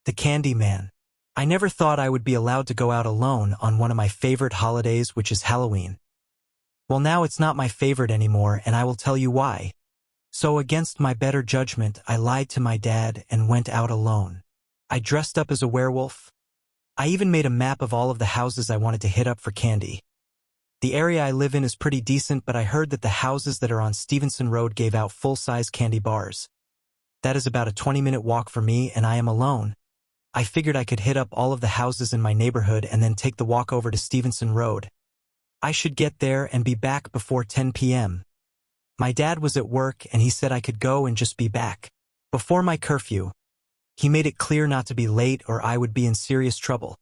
The Candy Man. I never thought I would be allowed to go out alone on one of my favorite holidays, which is Halloween. Well, now it's not my favorite anymore, and I will tell you why. So against my better judgment, I lied to my dad and went out alone. I dressed up as a werewolf. I even made a map of all of the houses I wanted to hit up for candy. The area I live in is pretty decent, but I heard that the houses that are on Stevenson Road gave out full-size candy bars. That is about a 20-minute walk for me, and I am alone. I figured I could hit up all of the houses in my neighborhood and then take the walk over to Stevenson Road. I should get there and be back before 10 p.m. My dad was at work and he said I could go and just be back before my curfew. He made it clear not to be late or I would be in serious trouble.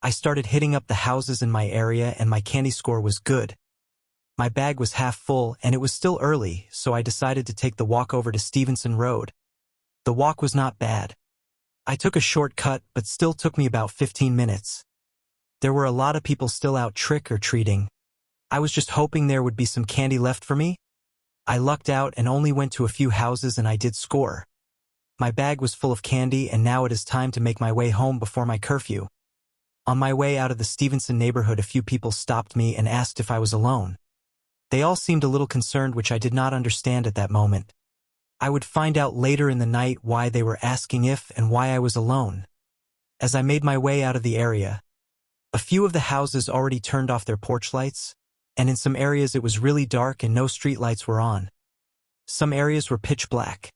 I started hitting up the houses in my area and my candy score was good. My bag was half full and it was still early, so I decided to take the walk over to Stevenson Road. The walk was not bad. I took a shortcut, but still took me about 15 minutes. There were a lot of people still out trick-or-treating. I was just hoping there would be some candy left for me. I lucked out and only went to a few houses and I did score. My bag was full of candy and now it is time to make my way home before my curfew. On my way out of the Stevenson neighborhood, a few people stopped me and asked if I was alone. They all seemed a little concerned, which I did not understand at that moment. I would find out later in the night why they were asking if and why I was alone. As I made my way out of the area, a few of the houses already turned off their porch lights, and in some areas it was really dark and no street lights were on. Some areas were pitch black.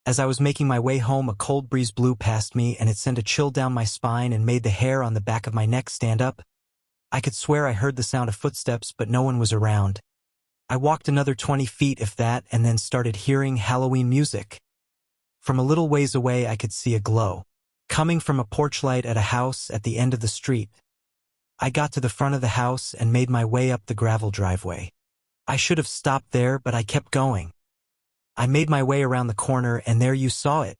As I was making my way home, a cold breeze blew past me and it sent a chill down my spine and made the hair on the back of my neck stand up. I could swear I heard the sound of footsteps, but no one was around. I walked another 20 feet, if that, and then started hearing Halloween music. From a little ways away, I could see a glow coming from a porch light at a house at the end of the street. I got to the front of the house and made my way up the gravel driveway. I should have stopped there, but I kept going. I made my way around the corner, and there you saw it.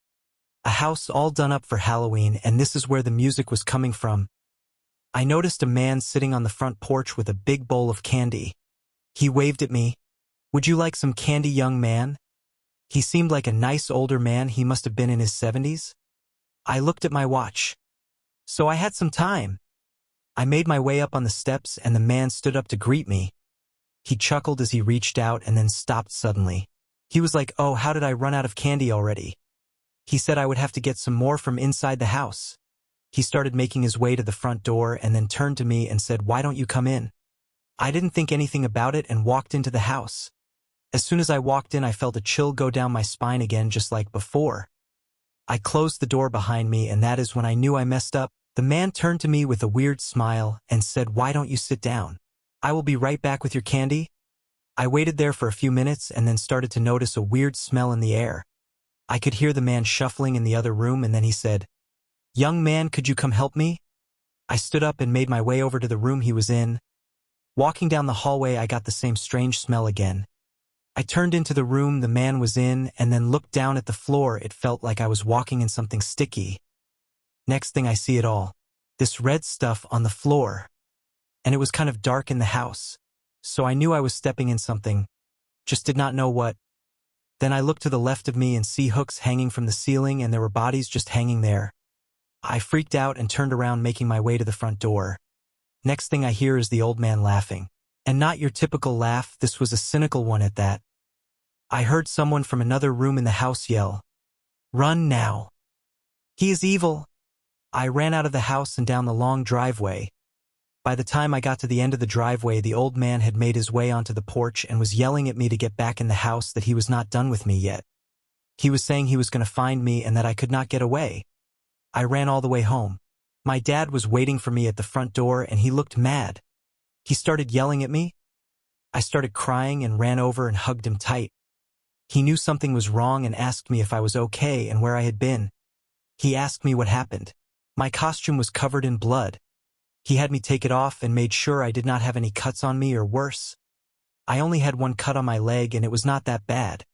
A house all done up for Halloween, and this is where the music was coming from. I noticed a man sitting on the front porch with a big bowl of candy. He waved at me. "Would you like some candy, young man?" He seemed like a nice older man. He must have been in his 70s. I looked at my watch. So I had some time. I made my way up on the steps and the man stood up to greet me. He chuckled as he reached out and then stopped suddenly. He was like, "Oh, how did I run out of candy already?" He said I would have to get some more from inside the house. He started making his way to the front door and then turned to me and said, "Why don't you come in?" I didn't think anything about it and walked into the house. As soon as I walked in, I felt a chill go down my spine again, just like before. I closed the door behind me, and that is when I knew I messed up. The man turned to me with a weird smile and said, "Why don't you sit down? I will be right back with your candy." I waited there for a few minutes and then started to notice a weird smell in the air. I could hear the man shuffling in the other room, and then he said, "Young man, could you come help me?" I stood up and made my way over to the room he was in. Walking down the hallway, I got the same strange smell again. I turned into the room the man was in and then looked down at the floor. It felt like I was walking in something sticky. Next thing I see it all, this red stuff on the floor. And it was kind of dark in the house, so I knew I was stepping in something, just did not know what. Then I looked to the left of me and see hooks hanging from the ceiling, and there were bodies just hanging there. I freaked out and turned around, making my way to the front door. Next thing I hear is the old man laughing. And not your typical laugh, this was a cynical one at that. I heard someone from another room in the house yell, "Run now. He is evil." I ran out of the house and down the long driveway. By the time I got to the end of the driveway, the old man had made his way onto the porch and was yelling at me to get back in the house, that he was not done with me yet. He was saying he was going to find me and that I could not get away. I ran all the way home. My dad was waiting for me at the front door and he looked mad. He started yelling at me. I started crying and ran over and hugged him tight. He knew something was wrong and asked me if I was okay and where I had been. He asked me what happened. My costume was covered in blood. He had me take it off and made sure I did not have any cuts on me, or worse. I only had one cut on my leg and it was not that bad.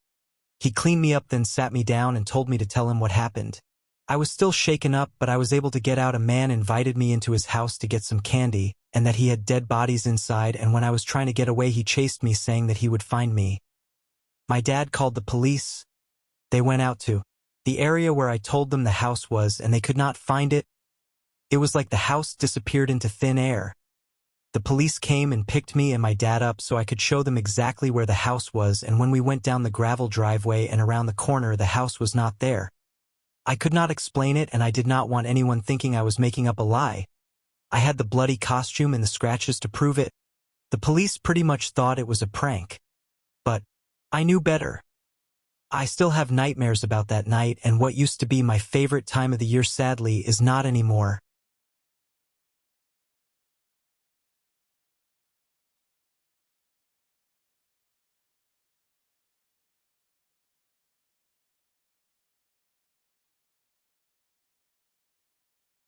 He cleaned me up, then sat me down and told me to tell him what happened. I was still shaken up, but I was able to get out. A man invited me into his house to get some candy, and that he had dead bodies inside, and when I was trying to get away he chased me, saying that he would find me. My dad called the police. They went out too. The area where I told them the house was and they could not find it. It was like the house disappeared into thin air. The police came and picked me and my dad up so I could show them exactly where the house was, and when we went down the gravel driveway and around the corner, the house was not there. I could not explain it, and I did not want anyone thinking I was making up a lie. I had the bloody costume and the scratches to prove it. The police pretty much thought it was a prank. But I knew better. I still have nightmares about that night, and what used to be my favorite time of the year sadly is not anymore.